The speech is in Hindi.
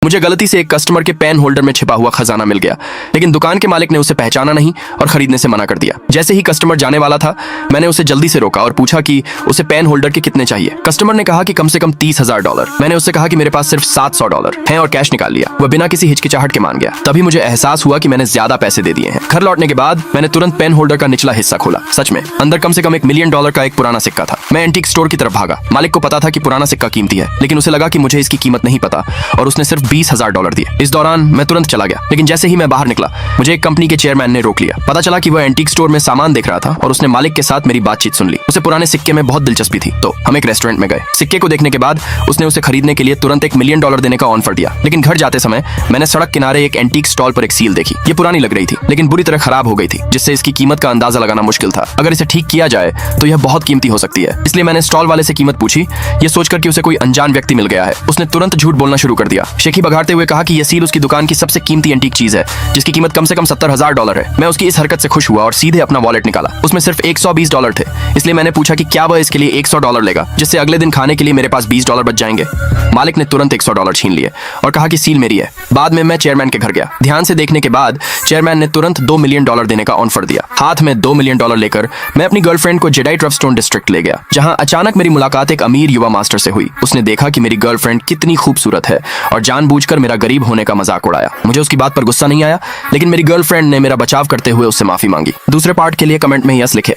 मुझे गलती से एक कस्टमर के पेन होल्डर में छिपा हुआ खजाना मिल गया, लेकिन दुकान के मालिक ने उसे पहचाना नहीं और खरीदने से मना कर दिया। जैसे ही कस्टमर जाने वाला था, मैंने उसे जल्दी से रोका और पूछा कि उसे पेन होल्डर के कितने चाहिए। कस्टमर ने कहा कि कम से कम $30,000। मैंने उससे कहा कि मेरे पास सिर्फ $700 हैं और कैश निकाल लिया। वह बिना किसी हिचकिचाहट के मान गया। तभी मुझे एहसास हुआ कि मैंने ज्यादा पैसे दे दिए हैं। घर लौटने के बाद मैंने तुरंत पेन होल्डर का निचला हिस्सा खोला। सच में अंदर कम से कम $1 मिलियन का एक पुराना सिक्का था। मैं एंटीक स्टोर की तरफ भागा। मालिक को पता था कि पुराना सिक्का कीमती है, लेकिन उसे लगा कि मुझे इसकी कीमत नहीं पता और उसने सिर्फ $20,000 दिए। इस दौरान मैं तुरंत चला गया, लेकिन जैसे ही मैं बाहर निकला, मुझे एक कंपनी के चेयरमैन ने रोक लिया। पता चला कि वह एंटीक स्टोर में सामान देख रहा था और उसने मालिक के साथ मेरी बातचीत सुन ली। उसे पुराने सिक्के में बहुत दिलचस्पी थी, तो हम एक रेस्टोरेंट में गए। सिक्के को देखने के बाद उसने उसे खरीदने के लिए तुरंत $1 मिलियन देने का ऑफर दिया। लेकिन घर जाते समय मैंने सड़क किनारे एक एंटीक स्टॉल पर एक सील देखी। ये पुरानी लग रही थी, लेकिन बुरी तरह खराब हो गई थी, जिससे इसकी कीमत का अंदाजा लगाना मुश्किल था। अगर इसे ठीक किया जाए तो यह बहुत कीमती हो सकती है। इसलिए मैंने स्टॉल वाले से कीमत पूछी, ये सोचकर कि उसे कोई अनजान व्यक्ति मिल गया है। उसने तुरंत झूठ बोलना शुरू कर दिया, शेखी बघाड़ते हुए कहा कि यह सील उसकी दुकान की सबसे कीमती एंटीक चीज है, जिसकी कीमत कम से कम $70,000 है। मैं उसकी इस हरकत से खुश हुआ और सीधे अपना वॉलेट निकाला। उसमें सिर्फ $120 थे। इसलिए मैंने पूछा कि क्या वह इसके लिए $100 लेगा, जिससे अगले दिन खाने के लिए मेरे पास $20 बच जाएंगे। मालिक ने तुरंत $100 छीन लिए और कहा कि सील मेरी है। बाद में मैं चेयरमैन के घर गया। ध्यान से देखने के बाद चेयरमैन ने तुरंत $2 मिलियन देने का ऑफर दिया। हाथ में $2 मिलियन लेकर मैं अपनी गर्लफ्रेंड को जेडाई ट्रफस्टोन डिस्ट्रिक्ट ले गया, जहां अचानक मेरी मुलाकात एक अमीर युवा मास्टर से हुई। उसने देखा कि मेरी गर्लफ्रेंड कितनी खूबसूरत है और जानबूझकर मेरा गरीब होने का मजाक उड़ाया। मुझे उसकी बात पर गुस्सा नहीं आया, लेकिन मेरी गर्लफ्रेंड ने मेरा बचाव करते हुए उससे माफी मांगी। दूसरे पार्ट के लिए कमेंट में यस लिखे।